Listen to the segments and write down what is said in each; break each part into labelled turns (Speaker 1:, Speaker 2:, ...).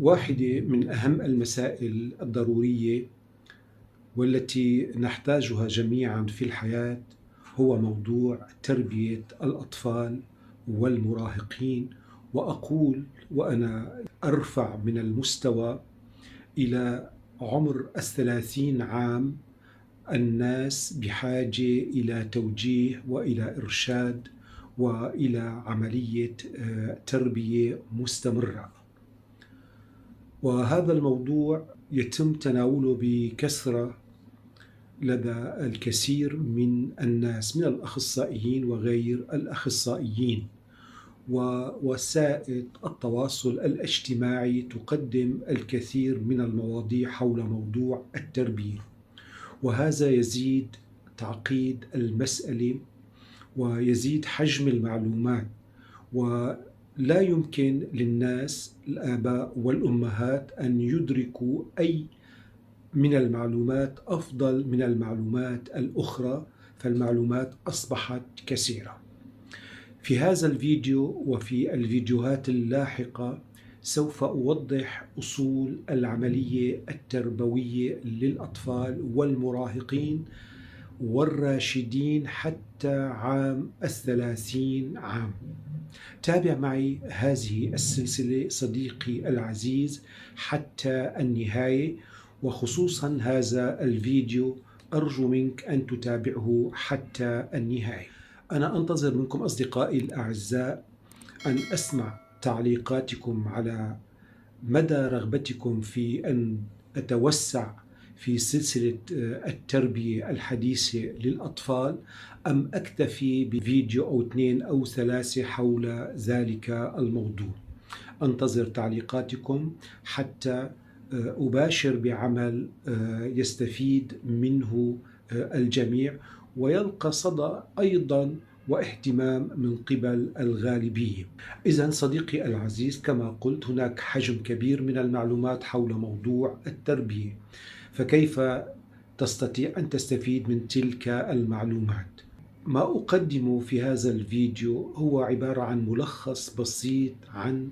Speaker 1: واحدة من أهم المسائل الضرورية والتي نحتاجها جميعا في الحياة هو موضوع تربية الأطفال والمراهقين. وأقول وأنا أرفع من المستوى إلى عمر 30 عام، الناس بحاجة إلى توجيه وإلى إرشاد وإلى عملية تربية مستمرة. وهذا الموضوع يتم تناوله بكثرة لدى الكثير من الناس من الأخصائيين وغير الأخصائيين، ووسائل التواصل الاجتماعي تقدم الكثير من المواضيع حول موضوع التربية، وهذا يزيد تعقيد المسألة ويزيد حجم المعلومات، ولا يمكن للناس الآباء والأمهات أن يدركوا أي من المعلومات أفضل من المعلومات الأخرى، فالمعلومات أصبحت كثيرة. في هذا الفيديو وفي الفيديوهات اللاحقة سوف أوضح أصول العملية التربوية للأطفال والمراهقين والراشدين حتى عام 30 عام. تابع معي هذه السلسلة صديقي العزيز حتى النهاية، وخصوصا هذا الفيديو أرجو منك أن تتابعه حتى النهاية. أنا أنتظر منكم أصدقائي الأعزاء أن أسمع تعليقاتكم على مدى رغبتكم في أن أتوسع في سلسلة التربية الحديثة للأطفال، أم أكتفي بفيديو أو 2 أو 3 حول ذلك الموضوع. أنتظر تعليقاتكم حتى أباشر بعمل يستفيد منه الجميع ويلقى صدى أيضا واهتمام من قبل الغالبية. إذن صديقي العزيز، كما قلت هناك حجم كبير من المعلومات حول موضوع التربية، فكيف تستطيع أن تستفيد من تلك المعلومات؟ ما أقدم في هذا الفيديو هو عبارة عن ملخص بسيط عن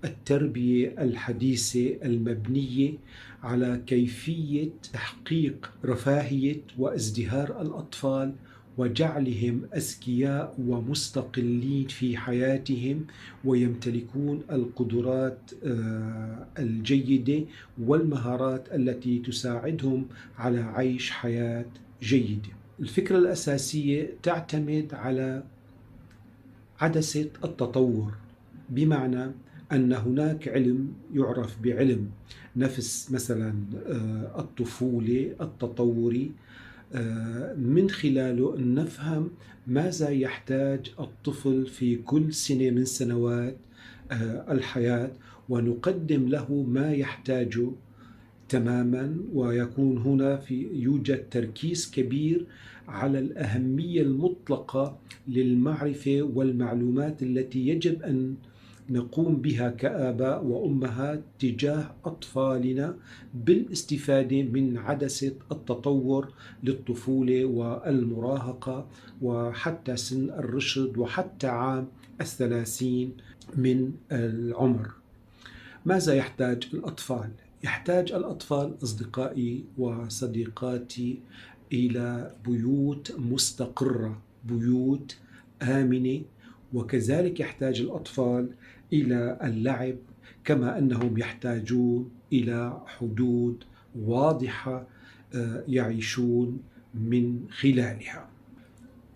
Speaker 1: التربية الحديثة المبنية على كيفية تحقيق رفاهية وازدهار الأطفال وجعلهم أذكياء ومستقلين في حياتهم، ويمتلكون القدرات الجيدة والمهارات التي تساعدهم على عيش حياة جيدة. الفكرة الأساسية تعتمد على عدسة التطور، بمعنى أن هناك علم يعرف بعلم نفس مثلا الطفولة التطوري، من خلاله نفهم ماذا يحتاج الطفل في كل سنة من سنوات الحياة، ونقدم له ما يحتاجه تماما. ويكون هنا يوجد تركيز كبير على الأهمية المطلقة للمعرفة والمعلومات التي يجب أن نقوم بها كآباء وأمهات تجاه أطفالنا بالاستفادة من عدسة التطور للطفولة والمراهقة وحتى سن الرشد وحتى عام 30 من العمر. ماذا يحتاج الأطفال؟ يحتاج الأطفال أصدقائي وصديقاتي إلى بيوت مستقرة، بيوت آمنة، وكذلك يحتاج الأطفال إلى اللعب، كما أنهم يحتاجون إلى حدود واضحة يعيشون من خلالها.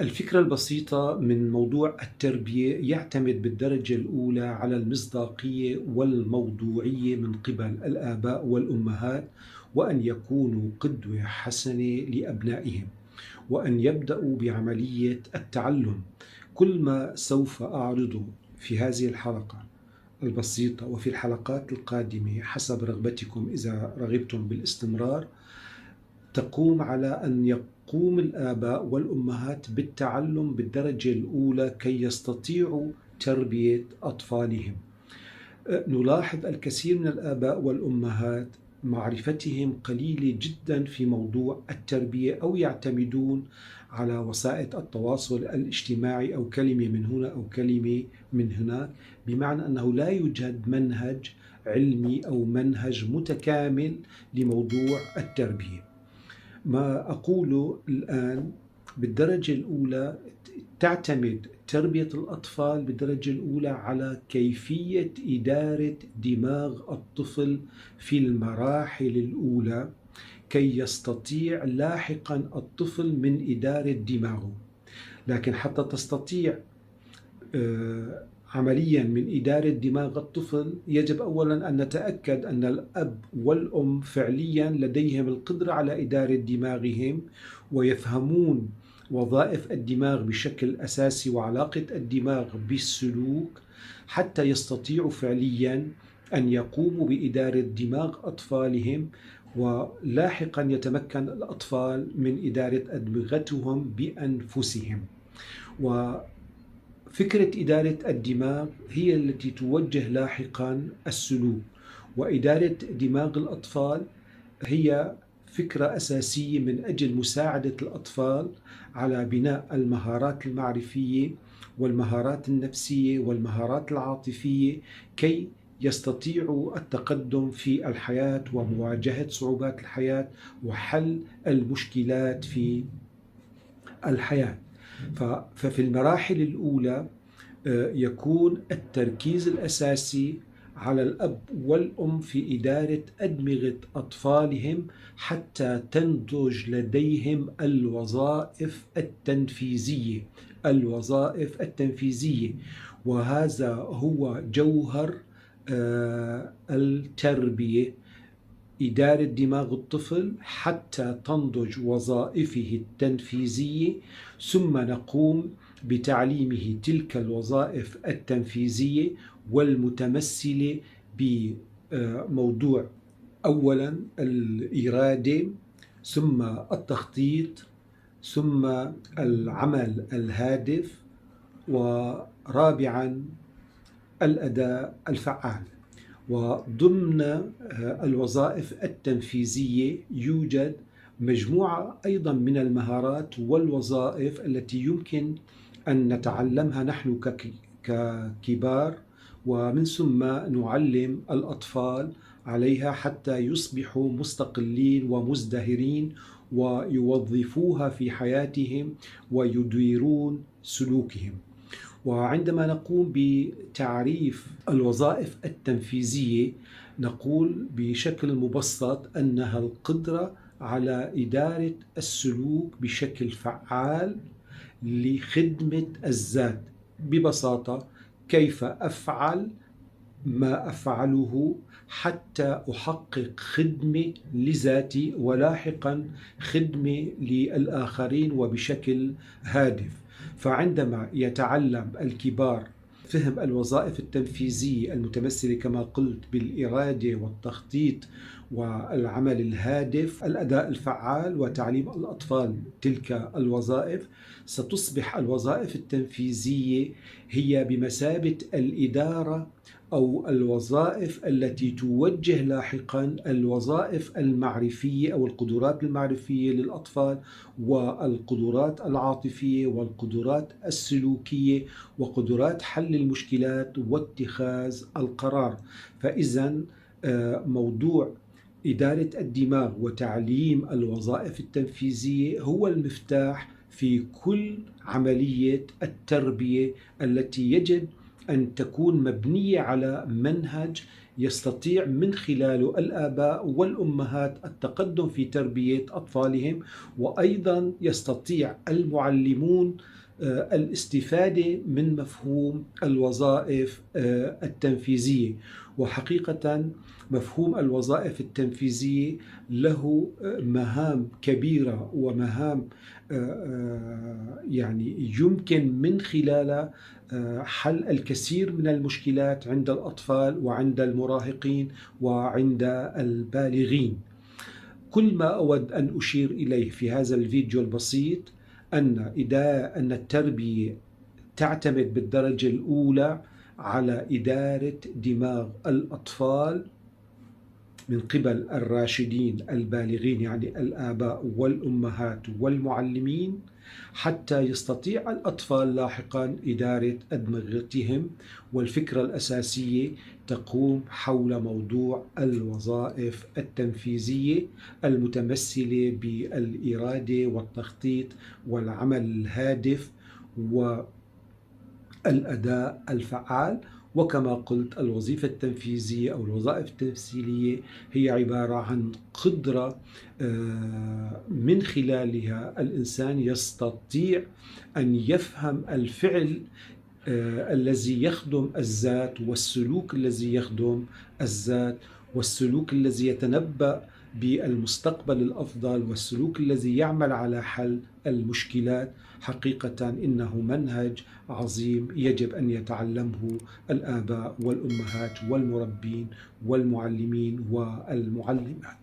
Speaker 1: الفكرة البسيطة من موضوع التربية يعتمد بالدرجة الأولى على المصداقية والموضوعية من قبل الآباء والأمهات، وأن يكونوا قدوة حسنة لأبنائهم، وأن يبدأوا بعملية التعلم. كل ما سوف أعرضه في هذه الحلقة البسيطة وفي الحلقات القادمة حسب رغبتكم إذا رغبتم بالاستمرار، تقوم على أن يقوم الآباء والأمهات بالتعلم بالدرجة الأولى كي يستطيعوا تربية أطفالهم. نلاحظ الكثير من الآباء والأمهات معرفتهم قليلة جدا في موضوع التربية، أو يعتمدون على وسائل التواصل الاجتماعي أو كلمة من هنا أو كلمة من هناك، بمعنى أنه لا يوجد منهج علمي أو منهج متكامل لموضوع التربية. ما أقوله الآن بالدرجة الأولى، تعتمد تربية الأطفال بالدرجة الأولى على كيفية إدارة دماغ الطفل في المراحل الأولى، كي يستطيع لاحقا الطفل من إدارة دماغه. لكن حتى تستطيع عمليا من إدارة دماغ الطفل، يجب أولا أن نتأكد أن الأب والأم فعليا لديهم القدرة على إدارة دماغهم، ويفهمون وظائف الدماغ بشكل أساسي وعلاقة الدماغ بالسلوك، حتى يستطيعوا فعليا أن يقوموا بإدارة دماغ أطفالهم، ولاحقا يتمكن الأطفال من إدارة أدمغتهم بأنفسهم. وفكرة إدارة الدماغ هي التي توجه لاحقا السلوك، وإدارة دماغ الأطفال هي فكرة أساسية من أجل مساعدة الأطفال على بناء المهارات المعرفية والمهارات النفسية والمهارات العاطفية، كي يستطيعوا التقدم في الحياة ومواجهة صعوبات الحياة وحل المشكلات في الحياة. ففي المراحل الأولى يكون التركيز الأساسي على الأب والأم في إدارة أدمغة أطفالهم حتى تنضج لديهم الوظائف التنفيذية. وهذا هو جوهر التربية، إدارة دماغ الطفل حتى تنضج وظائفه التنفيذية، ثم نقوم بتعليمه تلك الوظائف التنفيذية والمتمثلة بموضوع أولا الإرادة، ثم التخطيط، ثم العمل الهادف، ورابعا الأداء الفعال. وضمن الوظائف التنفيذية يوجد مجموعة أيضا من المهارات والوظائف التي يمكن أن نتعلمها نحن ككبار، ومن ثم نعلم الأطفال عليها حتى يصبحوا مستقلين ومزدهرين ويوظفوها في حياتهم ويديرون سلوكهم. وعندما نقوم بتعريف الوظائف التنفيذية، نقول بشكل مبسط أنها القدرة على إدارة السلوك بشكل فعال لخدمة الذات. ببساطة، كيف أفعل ما أفعله حتى أحقق خدمة لذاتي ولاحقا خدمة للآخرين وبشكل هادف. فعندما يتعلم الكبار فهم الوظائف التنفيذية المتمثلة كما قلت بالإرادة والتخطيط والعمل الهادف، الأداء الفعال، وتعليم الأطفال تلك الوظائف، ستصبح الوظائف التنفيذية هي بمثابة الإدارة أو الوظائف التي توجه لاحقا الوظائف المعرفية أو القدرات المعرفية للأطفال، والقدرات العاطفية، والقدرات السلوكية، وقدرات حل المشكلات واتخاذ القرار. فإذا موضوع إدارة الدماغ وتعليم الوظائف التنفيذية هو المفتاح في كل عملية التربية التي يجب أن تكون مبنية على منهج يستطيع من خلاله الآباء والأمهات التقدم في تربية أطفالهم، وأيضا يستطيع المعلمون الاستفادة من مفهوم الوظائف التنفيذية. وحقيقة مفهوم الوظائف التنفيذية له مهام كبيرة ومهام يعني يمكن من خلالها حل الكثير من المشكلات عند الأطفال وعند المراهقين وعند البالغين. كل ما أود أن أشير إليه في هذا الفيديو البسيط أن التربية تعتمد بالدرجة الأولى على إدارة دماغ الأطفال من قبل الراشدين البالغين، يعني الآباء والأمهات والمعلمين، حتى يستطيع الأطفال لاحقا إدارة أدمغتهم. والفكرة الأساسية تقوم حول موضوع الوظائف التنفيذية المتمثلة بالإرادة والتخطيط والعمل الهادف والأداء الفعال. وكما قلت، الوظيفة التنفيذية أو الوظائف التمثيلية هي عبارة عن قدرة من خلالها الإنسان يستطيع أن يفهم الفعل الذي يخدم الذات، والسلوك الذي يخدم الذات، والسلوك الذي يتنبأ بالمستقبل الأفضل، والسلوك الذي يعمل على حل المشكلات. حقيقة إنه منهج عظيم يجب أن يتعلمه الآباء والأمهات والمربين والمعلمين والمعلمات.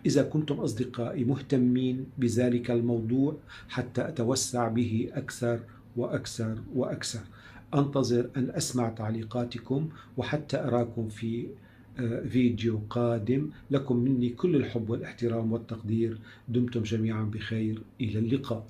Speaker 1: إذا كنتم أصدقائي مهتمين بذلك الموضوع حتى أتوسع به أكثر وأكثر وأكثر، أنتظر أن أسمع تعليقاتكم، وحتى أراكم في فيديو قادم. لكم مني كل الحب والاحترام والتقدير. دمتم جميعا بخير، إلى اللقاء.